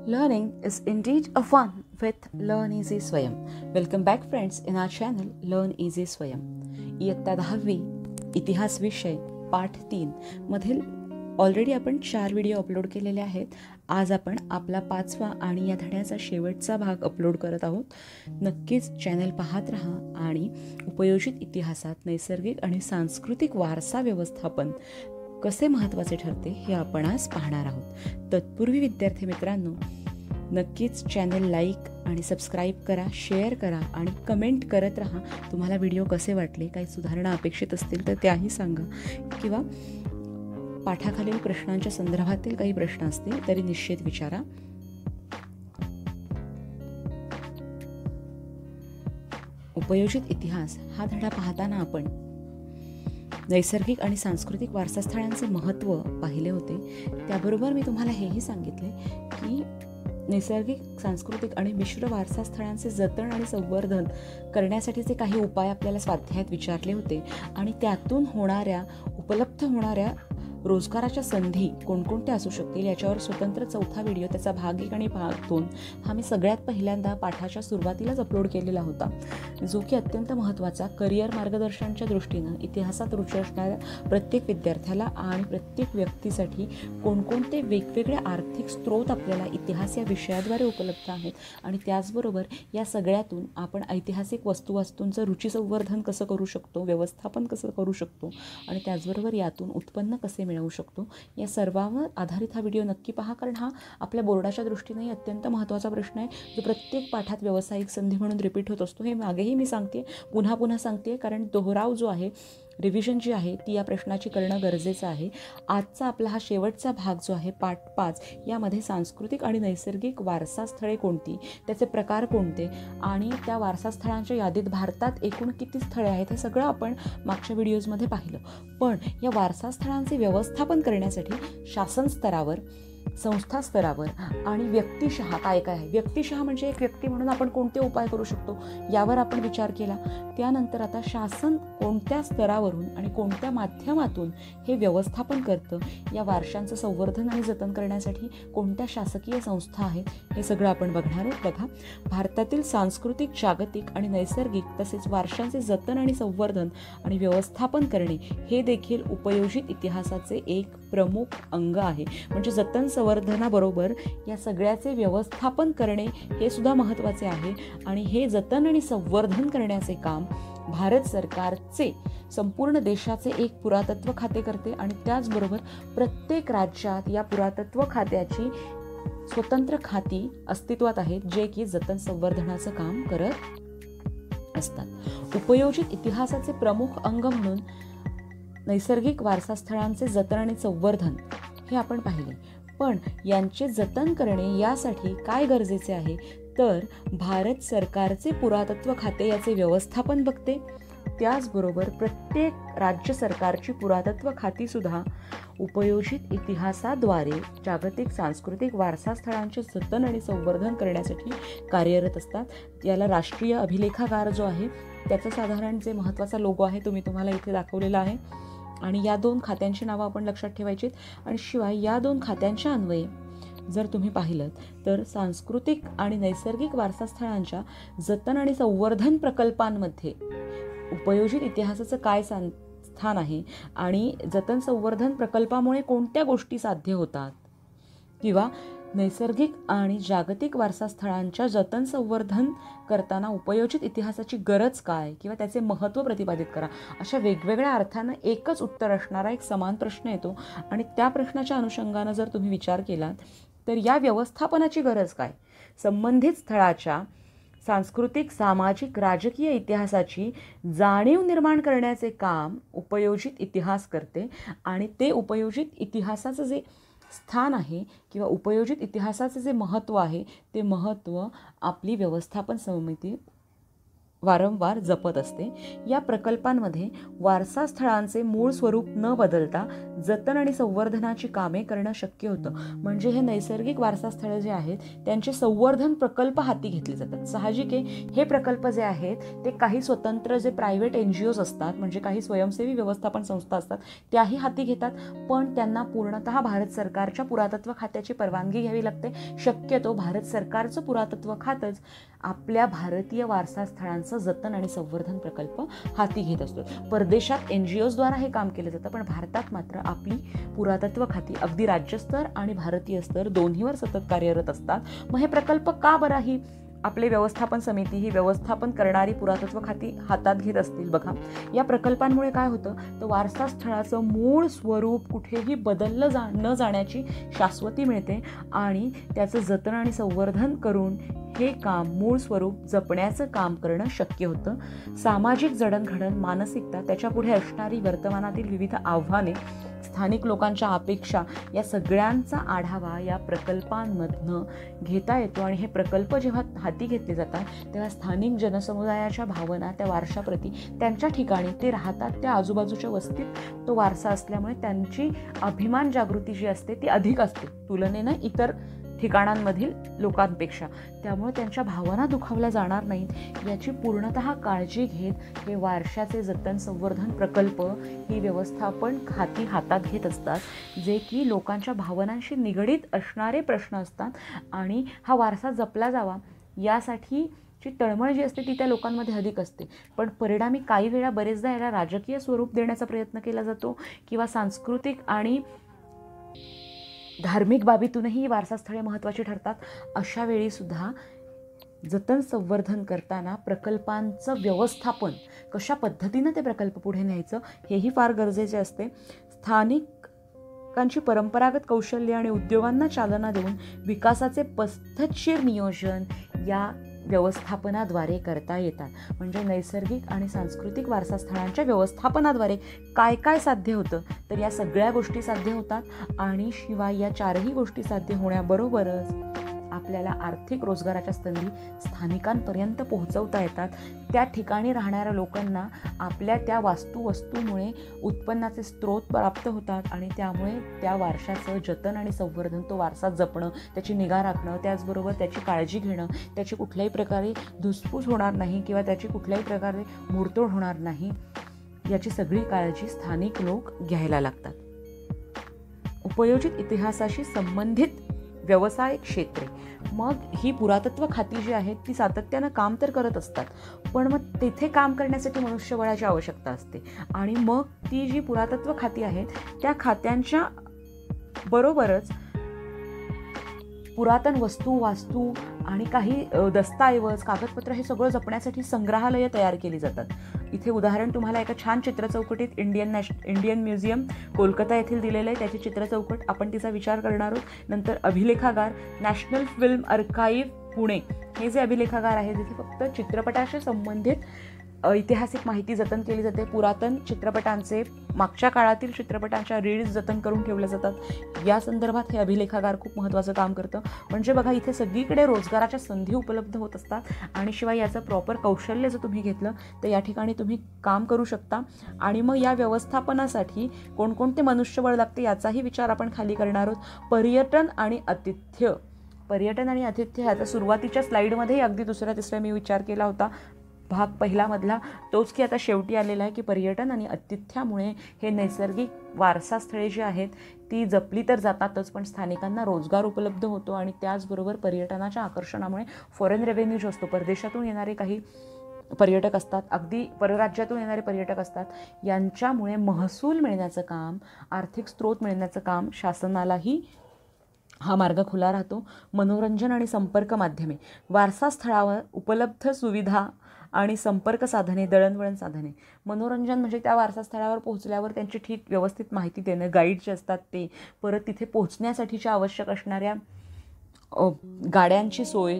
Learning is indeed a fun with Learn Easy Swayam. Welcome back friends in our channel Learn Easy Swayam. इयत्ता 10वी इतिहास विषय पाठ 3 मधील ऑलरेडी आपण 4 व्हिडिओ अपलोड केलेले आहेत. आज आपण आपला 5वा आणि या धड्याचा शेवटचा भाग अपलोड करत आहोत. नक्कीच चॅनल पाहत राहा आणि उपयोजित इतिहासात नैसर्गिक आणि सांस्कृतिक वारसा व्यवस्थापन कसे महत्त्वाचे ठरते हे आपण आज पाहणार आहोत. तत्पूर्वी विद्यार्थी मित्रांनो, नक्कीच चॅनल लाईक आणि सबस्क्राईब करा, शेअर करा आणि कमेंट करत राहा. तुम्हाला व्हिडिओ कसे वाटले, काही सुधारणा अपेक्षित असतील तर त्याही सांगा, किंवा पाठाखालील प्रश्नांच्या संदर्भातील काही प्रश्न असतील तरी निश्चित विचारा. उपयोजित इतिहास हा धडा पाहताना आपण नैसर्गिक आणि सांस्कृतिक वारसास्थळांचे महत्त्व पाहिले होते. त्याबरोबर मी तुम्हाला हेही सांगितले की नैसर्गिक, सांस्कृतिक आणि मिश्र वारसास्थळांचे जतन आणि संवर्धन करण्यासाठीचे काही उपाय आपल्याला स्वाध्यायात विचारले होते आणि त्यातून उपलब्ध होणाऱ्या रोजगाराच्या संधी कोणकोणत्या असू शकतील याच्यावर स्वतंत्र चौथा व्हिडिओ, त्याचा भाग 1 आणि भाग 2 हा मी सगळ्यात पहिल्यांदा पाठाच्या सुरुवातीलाच अपलोड केलेला होता, जो की अत्यंत महत्त्वाचा करिअर मार्गदर्शनाच्या दृष्टीनं इतिहासात रुची असणाऱ्या प्रत्येक विद्यार्थ्याला आणि प्रत्येक व्यक्तीसाठी कोणकोणते वेगवेगळे आर्थिक स्रोत आपल्याला इतिहास या विषयाद्वारे उपलब्ध आहेत आणि त्याचबरोबर या सगळ्यातून आपण ऐतिहासिक वस्तूंचं रुची संवर्धन कसं करू शकतो, व्यवस्थापन कसं करू शकतो आणि त्याचबरोबर यातून उत्पन्न कसे मिळवू शकतो, या सर्वांवर आधारित हा व्हिडिओ नक्की पहा. कारण हा आपल्या बोर्डाच्या दृष्टीने अत्यंत महत्त्वाचा प्रश्न आहे, जो प्रत्येक पाठात व्यावसायिक संधी म्हणून रिपीट होत असतो. हे मागेही मी सांगते, पुन्हा सांगते, कारण दोहराव जो आहे, रिव्हिजन जी आहे ती या प्रश्नाची करणं गरजेचं आहे. आजचा आपला हा शेवटचा भाग जो आहे पाठ 5, यामध्ये सांस्कृतिक आणि नैसर्गिक वारसास्थळे कोणती, त्याचे प्रकार कोणते आणि त्या वारसास्थळांच्या यादीत भारतात एकूण किती स्थळे आहेत हे सगळं आपण मागच्या व्हिडिओजमध्ये पाहिलं. पण या वारसास्थळांचे व्यवस्थापन करण्यासाठी शासन स्तरावर, संस्था स्तरावर आणि व्यक्तिशः काय आहे, व्यक्तिशः म्हणजे एक व्यक्ती म्हणून आपण कोणते उपाय करू शकतो यावर आपण विचार केला. त्यानंतर आता शासन कोणत्या स्तरावरून आणि कोणत्या माध्यमातून हे व्यवस्थापन करतं, या वारशांचं संवर्धन आणि जतन करण्यासाठी कोणत्या शासकीय संस्था आहेत, हे सगळं आपण बघणार आहोत. बघा, भारतातील सांस्कृतिक, जागतिक आणि नैसर्गिक तसेच वारशांचे जतन आणि संवर्धन आणि व्यवस्थापन करणे हे देखील उपयोजित इतिहासाचे एक प्रमुख अंग आहे. म्हणजे जतन संवर्धनाबरोबर या सगळ्याचे व्यवस्थापन करणे हे सुद्धा महत्त्वाचे आहे आणि हे जतन आणि संवर्धन करण्याचे काम भारत सरकारचे संपूर्ण देशाचे एक पुरातत्व खाते करते आणि त्याचबरोबर प्रत्येक राज्यात या पुरातत्व खात्याची स्वतंत्र खाती अस्तित्वात आहेत, जे की जतन संवर्धनाचं काम करत असतात. उपयोजित इतिहासाचे प्रमुख अंग म्हणून नैसर्गिक वारसास्थळांचे जतन आणि संवर्धन हे आपण पाहिले. पण यांचे जतन करणे यासाठी काय गरजेचे आहे, तर भारत सरकारचे पुरातत्व खाते याचे व्यवस्थापन बघते. त्याचबरोबर प्रत्येक राज्य सरकारची पुरातत्व खाती सुद्धा उपयोजित इतिहासाद्वारे जागतिक सांस्कृतिक वारसास्थळांचे जतन आणि संवर्धन करण्यासाठी कार्यरत असतात. याला राष्ट्रीय अभिलेखागार जो आहे त्याचं साधारण जे महत्त्वाचा लोगो आहे तो मी तुम्हाला इथे दाखवलेला आहे आणि या 2 खात्यांची नावं आपण लक्षात ठेवायची. आणि शिवाय या 2 खात्यांच्या अन्वये जर तुम्ही पाहिलं तर सांस्कृतिक आणि नैसर्गिक वारसास्थळांच्या जतन आणि संवर्धन प्रकल्पांमध्ये उपयोजित इतिहासाचं काय स्थान आहे आणि जतन संवर्धन प्रकल्पामुळे कोणत्या गोष्टी साध्य होतात, किंवा नैसर्गिक आणि जागतिक वारसास्थळांच्या जतन संवर्धन करताना उपयोजित इतिहासाची गरज काय किंवा त्याचे महत्त्व प्रतिपादित करा, अशा वेगवेगळ्या अर्थानं एकच उत्तर असणारा एक समान प्रश्न येतो. आणि त्या प्रश्नाच्या अनुषंगानं जर तुम्ही विचार केलात तर या व्यवस्थापनाची गरज काय, संबंधित स्थळाच्या सांस्कृतिक, सामाजिक, राजकीय इतिहासाची जाणीव निर्माण करण्याचे काम उपयोजित इतिहास करते आणि ते उपयोजित इतिहासाचं जे स्थान आहे किंवा उपयोजित इतिहासाचे जे महत्त्व आहे ते महत्त्व आपली व्यवस्थापन समिती वारंवार जपत असते. या प्रकल्पांमध्ये वारसा स्थळांचे मूळ स्वरूप न बदलता जतन आणि संवर्धनाची कामे करणं शक्य होतं. म्हणजे हे नैसर्गिक वारसा स्थळं जे आहेत त्यांचे संवर्धन प्रकल्प हाती घेतले जातात. साहजिक आहे, हे प्रकल्प जे आहेत ते काही स्वतंत्र जे प्रायव्हेट NGOज असतात, म्हणजे काही स्वयंसेवी व्यवस्थापन संस्था असतात, त्याही हाती घेतात. पण त्यांना पूर्णतः भारत सरकारच्या पुरातत्व खात्याची परवानगी घ्यावी लागते. शक्यतो भारत सरकारचं पुरातत्व खातंच आपल्या भारतीय वारसा स्थळांचं जतन आणि संवर्धन प्रकल्प हाती घेत असतो. परदेशात NGOजद्वारा हे काम केलं जातं, पण भारतात मात्र आपली पुरातत्व खाती अगदी राज्यस्तर आणि भारतीय स्तर दोन्हीवर सतत कार्यरत असतात. मग हे प्रकल्प का बरं ही आपले व्यवस्थापन समिती, ही व्यवस्थापन करणारी पुरातत्व खाती हातात घेत असतील? बघा, या प्रकल्पांमुळे काय होतं तर वारसा स्थळाचं मूळ स्वरूप कुठेही बदललं न जाण्याची शाश्वती मिळते आणि त्याचं जतन आणि संवर्धन करून हे काम, मूळ स्वरूप जपण्याचं काम करणं शक्य होतं. सामाजिक जडणघडण, मानसिकता, त्याच्यापुढे असणारी वर्तमानातील विविध आव्हाने, स्थानिक लोकांच्या अपेक्षा, या सगळ्यांचा आढावा या प्रकल्पांमधनं घेता येतो. आणि हे प्रकल्प जेव्हा हाती घेतले जातात तेव्हा स्थानिक जनसमुदायाच्या भावना त्या वारशाप्रती, त्यांच्या ठिकाणी ते राहतात त्या आजूबाजूच्या वस्तीत तो वारसा असल्यामुळे त्यांची अभिमान जागृती जी असते ती अधिक असते तुलनेनं इतर ठिकाणांमधील लोकांपेक्षा. त्यामुळे त्यांच्या भावना दुखावल्या जाणार नाहीत याची पूर्णतः काळजी घेत हे वारशाचे जतन संवर्धन प्रकल्प ही व्यवस्थापन खाती हातात घेत असतात, जे की लोकांच्या भावनांशी निगडीत असणारे प्रश्न असतात. आणि हा वारसा जपला जावा यासाठी ची तळमळ जी असते ती त्या लोकांमध्ये अधिक असते. पण परिणामी काही वेळा बरेचदा याला राजकीय स्वरूप देण्याचा प्रयत्न केला जातो किंवा सांस्कृतिक आणि धार्मिक बाबीतूनही वारसास्थळे महत्त्वाची ठरतात. अशा वेळी सुद्धा जतन संवर्धन करताना प्रकल्पांचं व्यवस्थापन, कशा पद्धतीनं ते प्रकल्प पुढे न्यायचं हेही फार गरजेचे असते. स्थानिकांची परंपरागत कौशल्य आणि उद्योगांना चालना देऊन विकासाचे पद्धतशीर नियोजन या व्यवस्थापनाद्वारे करता येतात. म्हणजे नैसर्गिक आणि सांस्कृतिक वारसास्थळांच्या व्यवस्थापनाद्वारे काय काय साध्य होतं तर या सगळ्या गोष्टी साध्य होतात. आणि शिवाय या चारही गोष्टी साध्य होण्याबरोबरच आपल्याला आर्थिक रोजगाराच्या संधी स्थानिकांपर्यंत पोहोचवता येतात. त्या ठिकाणी राहणाऱ्या लोकांना आपल्या त्या वस्तूमुळे उत्पन्नाचे स्रोत प्राप्त होतात आणि त्यामुळे त्या वारशाचं जतन आणि संवर्धन, तो वारसा जपणं, त्याची निगा राखणं, त्याचबरोबर त्याची काळजी घेणं, त्याची कुठल्याही प्रकारे धुसफूस होणार नाही किंवा त्याची कुठल्याही प्रकारे मोडतोड होणार नाही याची सगळी काळजी स्थानिक लोक घ्यायला लागतात. उपयोजित इतिहासाशी संबंधित व्यवसाय क्षेत्रे, मग ही पुरातत्व खाती जी आहेत ती सातत्यानं काम तर करत असतात, पण मग तेथे काम करण्यासाठी मनुष्यबळाची आवश्यकता असते. आणि मग ती जी पुरातत्व खाती आहेत त्या खात्यांच्या बरोबरच पुरातन वस्तू, वास्तू आणि काही दस्तऐवज, कागदपत्र हे सगळं जपण्यासाठी संग्रहालयं तयार केली जातात. इथे उदाहरण तुम्हाला एका छान चित्रचौकटीत इंडियन म्युझियम कोलकाता येथील दिलेलं आहे. त्याची चित्रचौकट आपण तिचा विचार करणार आहोत. नंतर अभिलेखागार नॅशनल फिल्म आर्काईव्ह पुणे, हे जे अभिलेखागार आहे तिथे फक्त चित्रपटाशी संबंधित ऐतिहासिक माहिती जतन केली जाते. पुरातन चित्रपटांचे, मागच्या काळातील चित्रपटांच्या रील्स जतन करून ठेवल्या जातात. या संदर्भात हे अभिलेखागार खूप महत्त्वाचं काम करतं. म्हणजे बघा, इथे सगळीकडे रोजगाराच्या संधी उपलब्ध होत असतात आणि शिवाय याचं प्रॉपर कौशल्य जर तुम्ही घेतलं तर या ठिकाणी तुम्ही काम करू शकता. आणि मग या व्यवस्थापनासाठी कोणकोणते मनुष्यबळ लागते याचाही विचार आपण खाली करणार आहोत. पर्यटन आणि आतिथ्य ह्याचा सुरुवातीच्या स्लाईडमध्ये अगदी दुसऱ्या तिसऱ्या मी विचार केला होता, भाग पहिलामधला तोच की आता शेवटी आलेला आहे की पर्यटन आणि आतिथ्यामुळे हे नैसर्गिक वारसास्थळे जी आहेत ती जपली तर जातातच, पण स्थानिकांना रोजगार उपलब्ध होतो. आणि त्याचबरोबर पर्यटनाच्या आकर्षणामुळे फॉरेन रेव्हेन्यू जो असतो, परदेशातून येणारे काही पर्यटक असतात, अगदी परराज्यातून येणारे पर्यटक असतात, यांच्यामुळे महसूल मिळण्याचं काम, आर्थिक स्रोत मिळण्याचं काम शासनालाही हा मार्ग खुला राहतो. मनोरंजन आणि संपर्क माध्यमे, वारसास्थळावर उपलब्ध सुविधा आणि संपर्क साधने, दळणवळण साधने. मनोरंजन म्हणजे त्या वारसास्थळावर पोहोचल्यावर त्यांची ठीक व्यवस्थित माहिती देणं, गाईड जे असतात ते, परत तिथे पोहोचण्यासाठीच्या आवश्यक असणाऱ्या गाड्यांची सोय,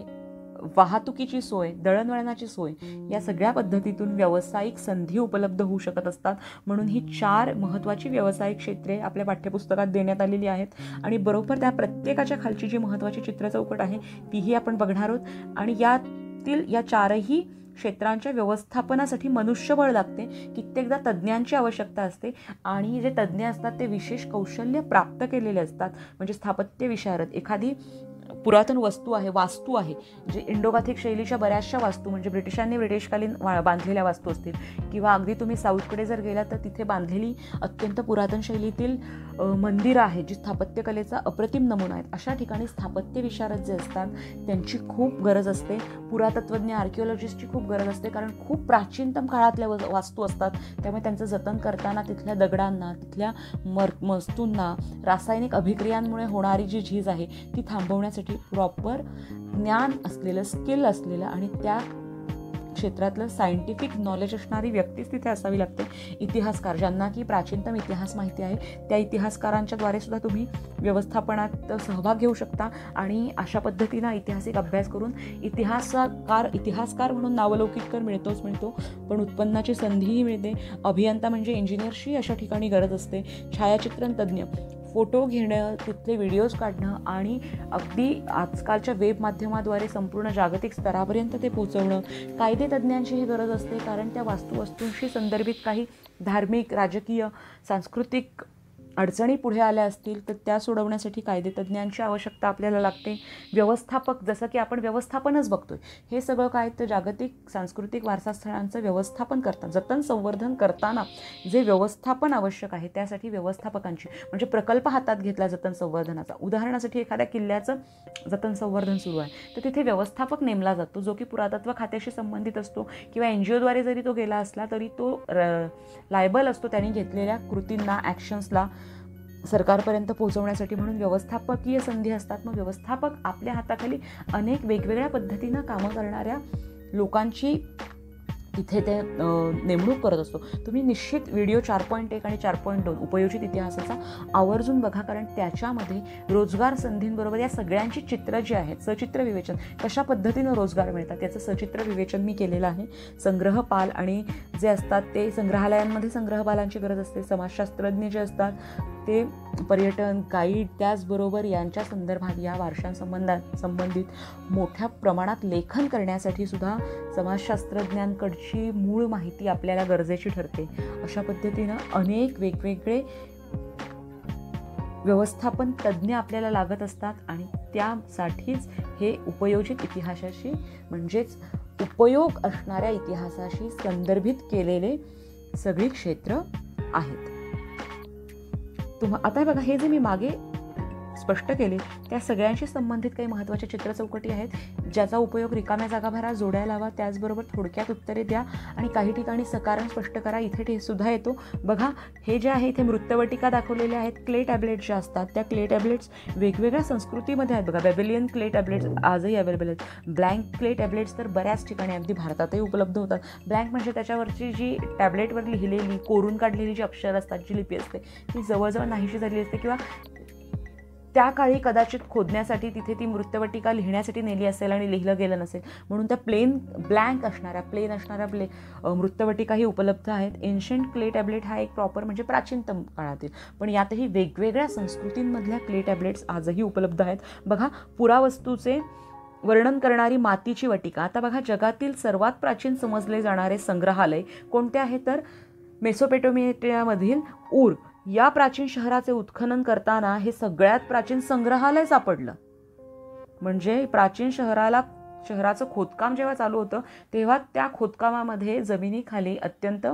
वाहतुकीची सोय, दळणवळणाची सोय, या सगळ्या पद्धतीतून व्यावसायिक संधी उपलब्ध होऊ शकत असतात. म्हणून ही 4 महत्त्वाची व्यावसायिक क्षेत्रे आपल्या पाठ्यपुस्तकात देण्यात आलेली आहेत. आणि बरोबर त्या प्रत्येकाच्या खालची जी महत्त्वाची चित्रचौकट आहे तीही आपण बघणार आहोत. आणि यातील या 4ही क्षेत्रांच्या व्यवस्थापनासाठी मनुष्यबळ लागते, कित्येकदा तज्ज्ञांची आवश्यकता असते आणि जे तज्ज्ञ असतात ते विशेष कौशल्य प्राप्त केलेले असतात. म्हणजे स्थापत्य विशारद, एखादी पुरातन वस्तू आहे, वास्तू आहे, जे इंडोगॉथिक शैलीच्या बऱ्याचशा वास्तू, म्हणजे ब्रिटिशांनी ब्रिटिशकालीन बांधलेल्या वास्तू असतील, किंवा अगदी तुम्ही साऊथकडे जर गेलात तर तिथे बांधलेली अत्यंत पुरातन शैलीतील मंदिरं आहेत जी स्थापत्यकलेचा अप्रतिम नमुना आहेत. अशा ठिकाणी स्थापत्य विशारद जे असतात त्यांची खूप गरज असते. पुरातत्वज्ञ, आर्किओलॉजिस्टची खूप गरज असते, कारण खूप प्राचीनतम काळातल्या वास्तू असतात. त्यामुळे त्यांचं जतन करताना तिथल्या दगडांना, तिथल्या वस्तूंना रासायनिक अभिक्रियांमुळे होणारी जी झीज आहे ती थांबवण्यासाठी प्रॉपर ज्ञान असलेलं, स्किल असलेलं आणि त्या क्षेत्रातलं सायंटिफिक नॉलेज असणारी व्यक्तीच तिथे असावी लागते. इतिहासकार, ज्यांना की प्राचीनतम इतिहास माहिती आहे, त्या इतिहासकारांच्या द्वारे सुद्धा तुम्ही व्यवस्थापनात सहभाग घेऊ शकता आणि अशा पद्धतीनं ऐतिहासिक अभ्यास करून इतिहासकार म्हणून नावलौकिक तर मिळतो, पण उत्पन्नाची संधीही मिळते. अभियंता म्हणजे इंजिनियरशी अशा ठिकाणी गरज असते. छायाचित्रण तज्ज्ञ, फोटो घेणं, तिथले व्हिडिओज काढणं आणि अगदी आजकालच्या वेब माध्यमाद्वारे संपूर्ण जागतिक स्तरापर्यंत ते पोहोचवणं. कायदे तज्ज्ञांचीही गरज असते, कारण त्या वस्तूंशी संदर्भित काही धार्मिक, राजकीय, सांस्कृतिक अडचणी पुढे आल्या असतील तर त्या सोडवण्यासाठी कायदेतज्ञांची आवश्यकता आपल्याला लागते. व्यवस्थापक, जसं की आपण व्यवस्थापनच बघतोय, हे सगळं काय तर जागतिक सांस्कृतिक वारसास्थळांचं व्यवस्थापन करतात. जतन संवर्धन करताना जे व्यवस्थापन आवश्यक आहे त्यासाठी व्यवस्थापकांची, म्हणजे प्रकल्प हातात घेतला जतन संवर्धनाचा. उदाहरणासाठी एखाद्या किल्ल्याचं जतन संवर्धन सुरू आहे तर तिथे व्यवस्थापक नेमला जातो, जो की पुरातत्व खात्याशी संबंधित असतो, किंवा NGOद्वारे जरी तो गेला असला तरी तो लायबल असतो त्यांनी घेतलेल्या कृतींना, ॲक्शन्सला सरकारपर्यंत पोहोचवण्यासाठी. म्हणून व्यवस्थापकीय संधी असतात. मग व्यवस्थापक आपल्या हाताखाली अनेक वेगवेगळ्या पद्धतीनं कामं करणाऱ्या लोकांची इथे ते नेमणूक करत असतो. तुम्ही निश्चित व्हिडिओ 4.1 आणि 4.2 उपयोजित इतिहासाचा आवर्जून बघा, कारण त्याच्यामध्ये रोजगार संधींबरोबर या सगळ्यांची चित्र जी आहेत, सचित्र विवेचन, कशा पद्धतीनं रोजगार मिळतात याचं सचित्र विवेचन मी केलेलं आहे. संग्रहपाल आणि जे असतात ते संग्रहालयांमध्ये संग्रहपालांची गरज असते. समाजशास्त्रज्ञ जे असतात ते पर्यटन, गाईड, त्याचबरोबर यांच्या संदर्भात या वारशांसंबंधित मोठ्या प्रमाणात लेखन करण्यासाठी सुद्धा समाजशास्त्रज्ञांकडची मूळ माहिती आपल्याला गरजेची ठरते. अशा पद्धतीनं अनेक वेगवेगळे व्यवस्थापन तज्ज्ञ आपल्याला लागत असतात आणि त्यासाठीच हे उपयोजित इतिहासाशी, म्हणजेच उपयोग असणाऱ्या इतिहासाशी संदर्भित केलेले सगळी क्षेत्र आहेत. आता बघा, हे जे मी मागे स्पष्ट केले त्या सगळ्यांशी संबंधित काही महत्त्वाच्या चित्रचौकटी आहेत, ज्याचा उपयोग रिकाम्या जागा भरा, जोड्या लावा, त्याचबरोबर थोडक्यात उत्तरे द्या आणि काही ठिकाणी सकारण स्पष्ट करा. इथे सुद्धा येतो बघा. हे जे आहे इथे मृत्तवटिका दाखवलेल्या आहेत. क्ले टॅब्लेट ज्या असतात त्या क्ले टॅब्लेट्स वेगवेगळ्या संस्कृतीमध्ये आहेत बघा. बेबिलियन क्ले टॅब्लेट्स आजही अवेलेबल आहेत. ब्लँक क्ले टॅब्लेट्स तर बऱ्याच ठिकाणी अगदी भारतातही उपलब्ध होतात. ब्लँक म्हणजे त्याच्यावरची जी टॅब्लेटवर लिहिलेली, कोरून काढलेली जी अक्षरं असतात, जी लिपी असते ती जवळजवळ नाहीशी झालेली असते, किंवा त्या काळी कदाचित खोदण्यासाठी तिथे ती मृत्तवटिका लिहिण्यासाठी नेली असेल आणि लिहिलं गेलं नसेल, म्हणून त्या प्लेन असणाऱ्या मृत्तवटिकाही उपलब्ध आहेत. एन्शंट क्ले टॅब्लेट हा एक प्रॉपर म्हणजे प्राचीनतम काळातील, पण यातही वेगवेगळ्या संस्कृतींमधल्या क्ले टॅब्लेट्स आजही उपलब्ध आहेत बघा. पुरावस्तूचे वर्णन करणारी मातीची वटिका. आता बघा, जगातील सर्वात प्राचीन समजले जाणारे संग्रहालय कोणते आहे तर मेसोपोटेमियामधील ऊर या प्राचीन शहराचे उत्खनन करताना हे सगळ्यात प्राचीन संग्रहालय सापडलं. म्हणजे प्राचीन शहराचं खोदकाम जेव्हा चालू होतं तेव्हा त्या खोदकामामध्ये जमिनीखाली अत्यंत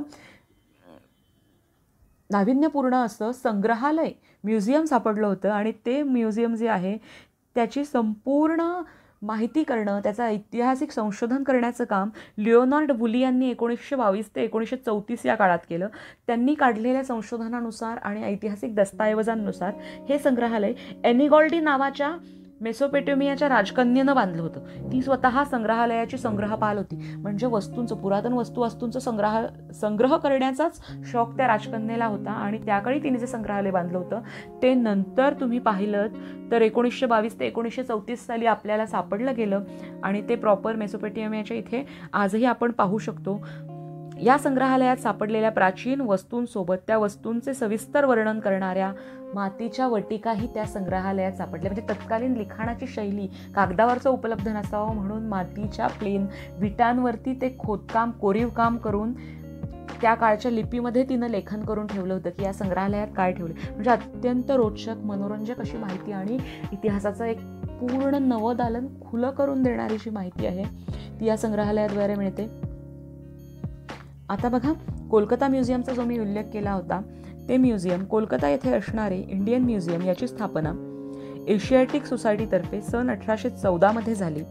नाविन्यपूर्ण असं संग्रहालय, म्युझियम सापडलं होतं. आणि ते म्युझियम जे आहे त्याची संपूर्ण माहिती करणं, त्याचं ऐतिहासिक संशोधन करण्याचं काम लिओनार्ड वुली यांनी 1922 ते 1934 या काळात केलं. त्यांनी काढलेल्या संशोधनानुसार आणि ऐतिहासिक दस्तऐवजांनुसार हे संग्रहालय एनिगॉल्डी नावाच्या मेसोपोटेमियाच्या राजकन्येनं बांधलं होतं. ती स्वतः संग्रहालयाची संग्रहपाल होती. म्हणजे पुरातन वस्तूंचा संग्रह करण्याचाच शौक त्या राजकन्येला होता आणि त्याकाळी तिने जे संग्रहालय बांधलं होतं ते नंतर तुम्ही पाहिलं तर 1922 ते 1934 साली आपल्याला सापडलं गेलं आणि ते प्रॉपर मेसोपोटेमियाच्या इथे आजही आपण पाहू शकतो. या संग्रहालयात सापडलेल्या प्राचीन वस्तूंसोबत त्या वस्तूंचे सविस्तर वर्णन करणाऱ्या मातीच्या वटिकाही त्या संग्रहालयात सापडल्या. म्हणजे तत्कालीन लिखाणाची शैली कागदावरचं उपलब्ध नसावं म्हणून मातीच्या प्लेन विटांवरती ते खोदकाम कोरीव काम करून त्या काळच्या लिपीमध्ये तिनं लेखन करून ठेवलं होतं की या संग्रहालयात काय ठेवलं. म्हणजे अत्यंत रोचक मनोरंजक अशी माहिती आणि इतिहासाचं एक पूर्ण नवदालन खुलं करून देणारी जी माहिती आहे ती या संग्रहालयाद्वारे मिळते. आता बघा, कोलकाता म्युझियमचा जो मी उल्लेख केला होता ते म्युझियम कोलकाता येथे असणारे इंडियन म्युझियम याची स्थापना एशियाटिक सोसायटीतर्फे सन 1814 मध्ये झाली.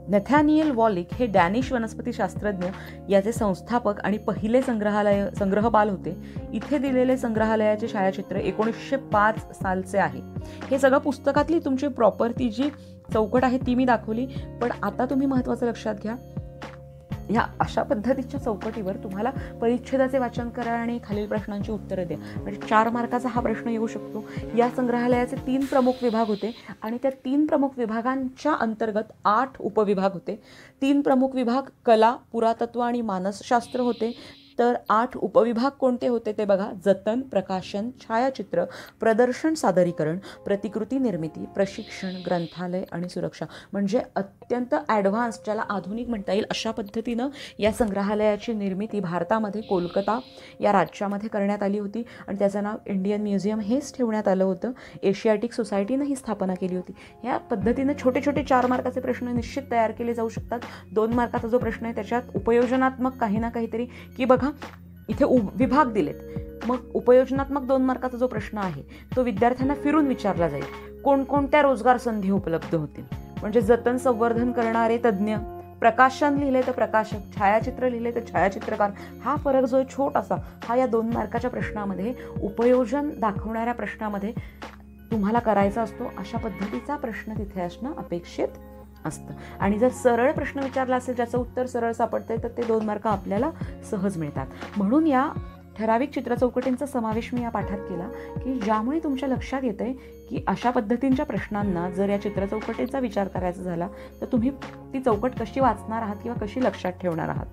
नॅथॅनियल वॉलिक हे डॅनिश वनस्पतीशास्त्रज्ञ याचे संस्थापक आणि पहिले संग्रहपाल होते. इथे दिलेले संग्रहालयाचे छायाचित्र 1905 सालचे आहे. हे सगळं पुस्तकातली तुमची प्रॉपर्टी जी चौकट आहे ती मी दाखवली, पण आता तुम्ही महत्त्वाचं लक्षात घ्या, ह्या अशा पद्धतीच्या चौकटीवर तुम्हाला परिच्छेदाचे वाचन करा आणि खालील प्रश्नांची उत्तरं द्या. म्हणजे 4 मार्काचा हा प्रश्न येऊ शकतो. या संग्रहालयाचे 3 प्रमुख विभाग होते आणि त्या 3 प्रमुख विभागांच्या अंतर्गत 8 उपविभाग होते. 3 प्रमुख विभाग कला, पुरातत्व आणि मानसशास्त्र होते. तर 8 उपविभाग कोणते होते ते बघा: जतन, प्रकाशन, छायाचित्र, प्रदर्शन, सादरीकरण, प्रतिकृती निर्मिती, प्रशिक्षण, ग्रंथालय आणि सुरक्षा. म्हणजे अत्यंत ॲडव्हान्स, ज्याला आधुनिक म्हणता येईल अशा पद्धतीनं या संग्रहालयाची निर्मिती भारतामध्ये कोलकाता या राज्यामध्ये करण्यात आली होती आणि त्याचं नाव इंडियन म्युझियम हेच ठेवण्यात आलं होतं. एशियाटिक सोसायटीनं ही स्थापना केली होती. या पद्धतीनं छोटे छोटे 4 मार्काचे प्रश्न निश्चित तयार केले जाऊ शकतात. 2 मार्काचा जो प्रश्न आहे त्याच्यात उपयोजनात्मक काही ना काहीतरी, की बघा इथे विभाग दिलेत, मग उपयोजनात्मक 2 मार्काचा जो प्रश्न आहे तो विद्यार्थ्यांना फिरून विचारला जाईल. कोणकोणत्या रोजगार संधी उपलब्ध होतील. म्हणजे जतन संवर्धन करणारे तज्ज्ञ, प्रकाशन लिहिले तर प्रकाशक, छायाचित्र लिहिले तर छायाचित्रकार. हा फरक जो आहे छोटासा, हा या 2 मार्काच्या प्रश्नामध्ये उपयोजन दाखवणाऱ्या प्रश्नामध्ये तुम्हाला करायचा असतो. अशा पद्धतीचा प्रश्न तिथे असणं अपेक्षित असतं. आणि जर सरळ प्रश्न विचारला असेल ज्याचं उत्तर सरळ सापडतंय तर ते 2 मार्क आपल्याला सहज मिळतात. म्हणून या ठराविक चित्रचौकटींचा समावेश मी या पाठात केला की ज्यामुळे तुमच्या लक्षात येतंय की अशा पद्धतींच्या प्रश्नांना जर या चित्रचौकटीचा विचार करायचा झाला तर तुम्ही ती चौकट कशी वाचणार आहात किंवा कशी लक्षात ठेवणार आहात.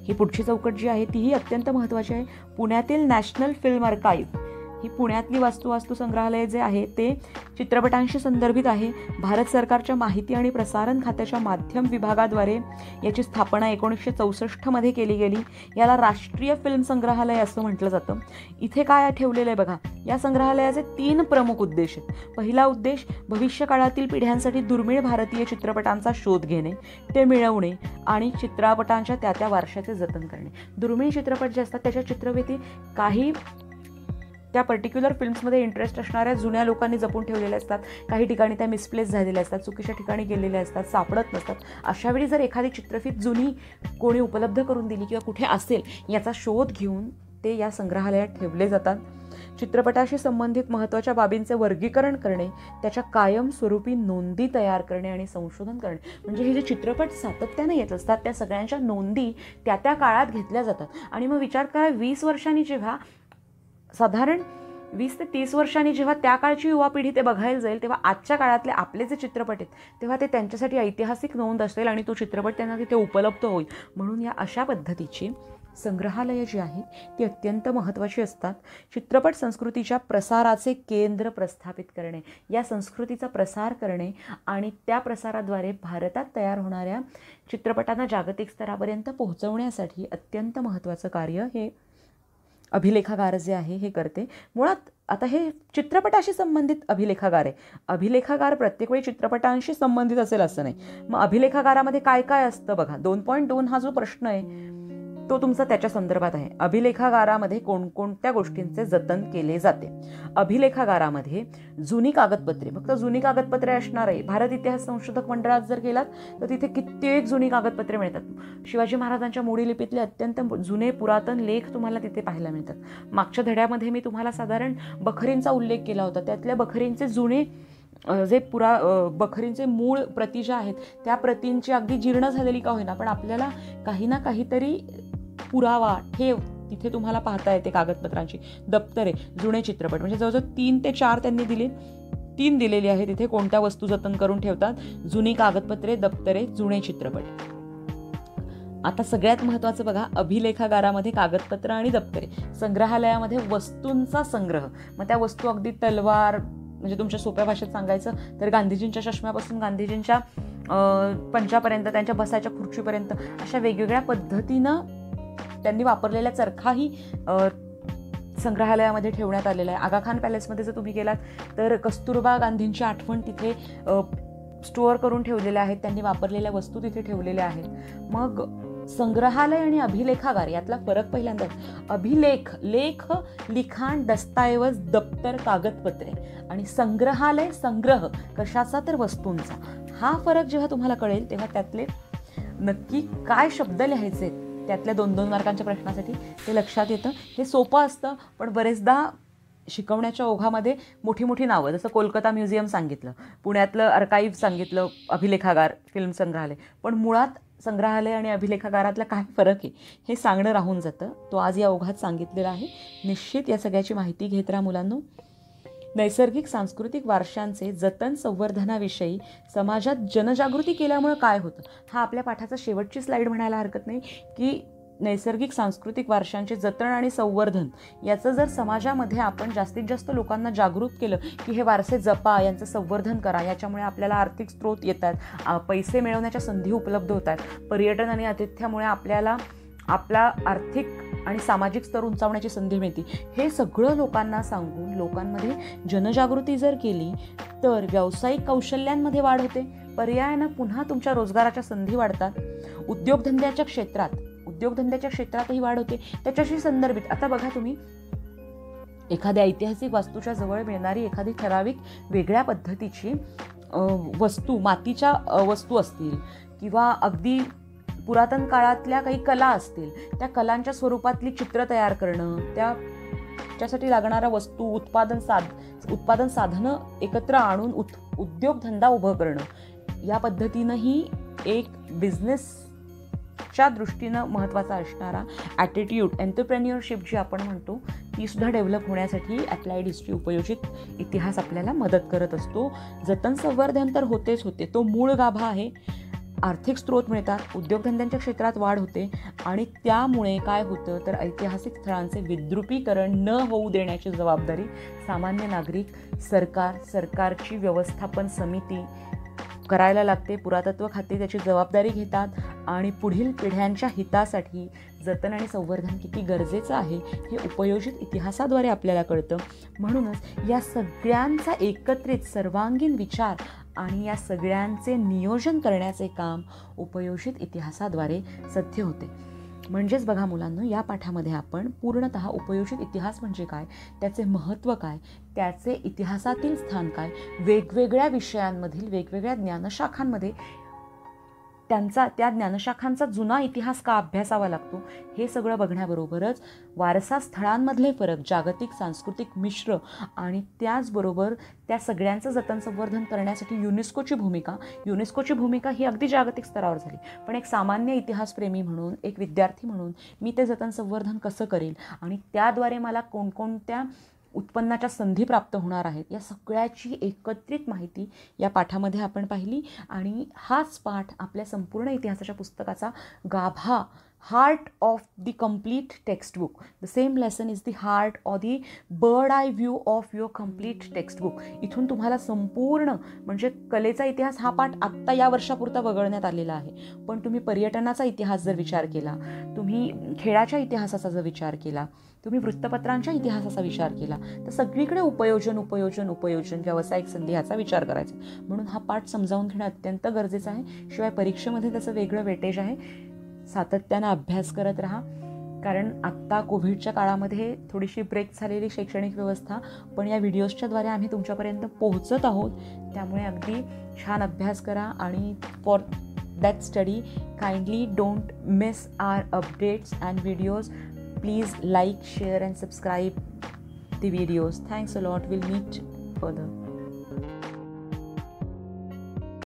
ही पुढची चौकट जी आहे तीही अत्यंत महत्त्वाची आहे. पुण्यातील नॅशनल फिल्म आर्काईव्ह ही पुण्यातली वास्तू संग्रहालय जे आहे ते चित्रपटांशी संदर्भित आहे. भारत सरकारच्या माहिती आणि प्रसारण खात्याच्या माध्यम विभागाद्वारे याची स्थापना 1964 मध्ये केली गेली. याला राष्ट्रीय फिल्म संग्रहालय असं म्हटलं जातं. इथे काय ठेवलेलं आहे बघा, या संग्रहालयाचे 3 प्रमुख उद्देश आहेत. पहिला उद्देश भविष्यकाळातील पिढ्यांसाठी दुर्मिळ भारतीय चित्रपटांचा शोध घेणे, ते मिळवणे आणि चित्रपटांच्या त्या वारशाचे जतन करणे. दुर्मिळ चित्रपट जे असतात त्याच्या चित्रफिती काही त्या पर्टिक्युलर फिल्म्समध्ये इंटरेस्ट असणाऱ्या जुन्या लोकांनी जपून ठेवलेल्या असतात. काही ठिकाणी त्या मिसप्लेस झालेल्या असतात, चुकीच्या ठिकाणी गेलेल्या असतात, सापडत नसतात. अशावेळी जर एखादी चित्रफित जुनी कोणी उपलब्ध करून दिली किंवा कुठे असेल याचा शोध घेऊन ते या संग्रहालयात ठेवले जातात. चित्रपटाशी संबंधित महत्त्वाच्या बाबींचे वर्गीकरण करणे, त्याच्या कायमस्वरूपी नोंदी तयार करणे आणि संशोधन करणे. म्हणजे हे जे चित्रपट सातत्याने येत असतात त्या सगळ्यांच्या नोंदी त्या काळात घेतल्या जातात. आणि मग विचार करा, 20 वर्षांनी जेव्हा साधारण 20 ते 30 वर्षांनी जेव्हा त्या काळची युवा पिढी ते बघायला जाईल तेव्हा आजच्या काळातले आपले जे चित्रपट आहेत तेव्हा ते त्यांच्यासाठी ऐतिहासिक नोंद असेल आणि तो चित्रपट त्यांना तिथे उपलब्ध होईल. म्हणून या अशा पद्धतीची संग्रहालयं जी आहेत ती अत्यंत महत्त्वाची असतात. चित्रपट संस्कृतीच्या प्रसाराचे केंद्र प्रस्थापित करणे, या संस्कृतीचा प्रसार करणे आणि त्या प्रसाराद्वारे भारतात तयार होणाऱ्या चित्रपटांना जागतिक स्तरापर्यंत पोहोचवण्यासाठी अत्यंत महत्त्वाचं कार्य हे अभिलेखागार जे आहे हे करते. मुळात आता हे चित्रपटाशी संबंधित अभिलेखागार आहे. अभिलेखागार प्रत्येक वेळी चित्रपटांशी संबंधित असेल असं नाही. मग अभिलेखागारामध्ये काय काय असतं बघा. 2.2 हा जो प्रश्न आहे तो तुमचा त्याच्या संदर्भात आहे. अभिलेखागारामध्ये कोणकोणत्या गोष्टींचे जतन केले जाते. अभिलेखागारामध्ये जुनी कागदपत्रे, फक्त जुनी कागदपत्रे असणार आहे. भारत इतिहास संशोधक मंडळात जर गेलात तर तिथे कित्येक जुनी कागदपत्रे मिळतात. शिवाजी महाराजांच्या मोडी लिपीतले अत्यंत जुने पुरातन लेख तुम्हाला तिथे पाहायला मिळतात. मागच्या धड्यामध्ये मी तुम्हाला साधारण बखरींचा उल्लेख केला होता. त्यातल्या बखरींचे जुने जे बखरींचे मूळ प्रती ज्या आहेत त्या प्रतींची अगदी जीर्ण झालेली का होईना पण आपल्याला काही ना काहीतरी पुरावा ठेव तिथे तुम्हाला पाहता येते. कागदपत्रांची दप्तरे, जुने चित्रपट, म्हणजे जवळजवळ 3 ते 4 त्यांनी दिले. 3 दिलेली आहे. तिथे कोणत्या वस्तू जतन करून ठेवतात? जुनी कागदपत्रे, दप्तरे, जुने चित्रपट. आता सगळ्यात महत्त्वाचं बघा, अभिलेखागारामध्ये कागदपत्र आणि दप्तरे, संग्रहालयामध्ये वस्तूंचा संग्रह. मग त्या वस्तू अगदी तलवार, म्हणजे तुमच्या सोप्या भाषेत सांगायचं तर गांधीजींच्या चष्म्यापासून गांधीजींच्या पंचापर्यंत, त्यांच्या बसायच्या खुर्चीपर्यंत, अशा वेगवेगळ्या पद्धतीनं त्यांनी वापरलेल्या चरखाही संग्रहालयामध्ये ठेवण्यात आलेला आहे. आगा खान पॅलेसमध्ये जर तुम्ही गेलात तर कस्तुरबा गांधींची आठवण तिथे स्टोअर करून ठेवलेल्या आहेत. त्यांनी वापरलेल्या वस्तू तिथे ठेवलेल्या आहेत. मग संग्रहालय आणि अभिलेखागार यातला फरक पहिल्यांदा, अभिलेख, लेख, लिखाण, दस्तऐवज, दप्तर, कागदपत्रे, आणि संग्रहालय, संग्रह कशाचा तर वस्तूंचा. हा फरक जेव्हा तुम्हाला कळेल तेव्हा त्यातले नक्की काय शब्द लिहायचे त्यातल्या 2-2 मार्कांच्या प्रश्नासाठी ते लक्षात येतं. हे सोपं असतं, पण बरेचदा शिकवण्याच्या ओघामध्ये मोठी मोठी नावं, जसं कोलकाता म्युझियम सांगितलं, पुण्यातलं अर्काईव्ह सांगितलं, अभिलेखागार, फिल्म संग्रहालय, पण मुळात संग्रहालय आणि अभिलेखागारातला काय फरक आहे हे सांगणं राहून जातं. तो आज या ओघात सांगितलेला आहे. निश्चित या सगळ्याची माहिती घेत राहा मुलांनो. नैसर्गिक सांस्कृतिक वारशांचे जतन संवर्धनाविषयी समाजात जनजागृती केल्यामुळे काय होतं, हा आपल्या पाठाचा शेवटची स्लाईड म्हणायला हरकत नाही, की नैसर्गिक सांस्कृतिक वारशांचे जतन आणि संवर्धन याचं जर समाजामध्ये आपण जास्तीत जास्त लोकांना जागृत केलं की हे वारसे जपा, यांचं संवर्धन करा, याच्यामुळे आपल्याला आर्थिक स्रोत येतात, पैसे मिळवण्याच्या संधी उपलब्ध होतात, पर्यटन आणि आतिथ्यामुळे आपल्याला आपला आर्थिक आणि सामाजिक स्तर उंचावण्याची संधी मिळते, हे सगळं लोकांना सांगून लोकांमध्ये जनजागृती जर केली तर व्यावसायिक कौशल्यांमध्ये वाढ होते, पर्यायानं पुन्हा तुमच्या रोजगाराच्या संधी वाढतात, उद्योगधंद्याच्या क्षेत्रातही वाढ होते. त्याच्याशी संदर्भित आता बघा तुम्ही, एखाद्या ऐतिहासिक वास्तूच्या जवळ मिळणारी एखादी ठराविक वेगळ्या पद्धतीची वस्तू, मातीच्या वस्तू असतील किंवा अगदी पुरातन काळातल्या काही कला असतील, त्या कलांच्या स्वरूपातली चित्र तयार करणं, त्याच्यासाठी लागणाऱ्या वस्तू, उत्पादन साधनं एकत्र आणून उद्योगधंदा उभं करणं, या पद्धतीनंही एक बिझनेसच्या दृष्टीनं महत्त्वाचा असणारा ॲटिट्यूड, एंटरप्रेन्युअरशिप जी आपण म्हणतो, ती सुद्धा डेव्हलप होण्यासाठी ॲप्लाइड हिस्ट्री, उपयोजित इतिहास आपल्याला मदत करत असतो. जतन संवर्धन तर होतेच होते, तो मूळ गाभा आहे. आर्थिक स्रोत मिळतात, उद्योगधंद्यांच्या क्षेत्रात वाढ होते, आणि त्यामुळे काय होतं तर ऐतिहासिक स्थळांचे विद्रुपीकरण न होऊ देण्याची जबाबदारी सामान्य नागरिक, सरकारची व्यवस्थापन समिती करायला लागते. पुरातत्व खाते त्याची जबाबदारी घेतात आणि पुढील पिढ्यांच्या हितासाठी जतन आणि संवर्धन किती गरजेचं आहे हे उपयोजित इतिहासाद्वारे आपल्याला कळतं. म्हणूनच या सगळ्यांचा एकत्रित सर्वांगीण विचार आणि या सगळ्यांचे नियोजन करण्याचे काम उपयोजित इतिहासाद्वारे साध्य होते. म्हणजेच बघा मुलांनो, या पाठामध्ये आपण पूर्णतः उपयोजित इतिहास म्हणजे काय, त्याचे महत्त्व काय, त्याचे इतिहासातील स्थान काय, वेगवेगळ्या विषयांमधील वेगवेगळ्या ज्ञानशाखांमध्ये त्या ज्ञानशाखांचा जुना इतिहास का अभ्यासावा लागतो, हे सगळं बघण्याबरोबरच वारसा स्थळांमधले फरक, जागतिक सांस्कृतिक मिश्र, आणि त्याचबरोबर त्या सगळ्यांचं जतन संवर्धन करण्यासाठी युनेस्कोची भूमिका ही अगदी जागतिक स्तरावर झाली, पण एक सामान्य इतिहासप्रेमी म्हणून, एक विद्यार्थी म्हणून मी ते जतन संवर्धन कसं करेल आणि त्याद्वारे मला कोणकोणत्या उत्पन्नाच्या संधी प्राप्त होणार आहेत, या सगळ्याची एकत्रित माहिती या पाठामध्ये आपण पाहिली. आणि हाच पाठ आपल्या संपूर्ण इतिहासाच्या पुस्तकाचा गाभा, heart of the complete textbook. The same lesson is the heart or the bird I view of your complete textbook. इथून तुम्हाला संपूर्ण, म्हणजे कलेचा इतिहास हा पाठ आत्ता या वर्षापुरता वगळण्यात आलेला आहे, पण तुम्ही पर्यटनाचा इतिहास जर विचार केला, तुम्ही खेळाच्या इतिहासाचा जर विचार केला, तुम्ही वृत्तपत्रांच्या इतिहासाचा विचार केला, तर सगळीकडे उपयोजन व्यावसायिक संधी ह्याचा विचार करायचा. म्हणून हा पाठ समजावून घेणं अत्यंत गरजेचं आहे. शिवाय परीक्षेमध्ये त्याचं वेगळं वेटेज आहे. सातत्यानं अभ्यास करत राहा, कारण आत्ता कोविडच्या काळामध्ये थोडीशी ब्रेक झालेली शैक्षणिक व्यवस्था, पण या व्हिडिओजच्याद्वारे आम्ही तुमच्यापर्यंत पोहोचत आहोत. त्यामुळे अगदी छान अभ्यास करा, आणि for that study kindly don't miss our updates and videos. Please like, share and subscribe the videos. Thanks a lot. We'll meet further.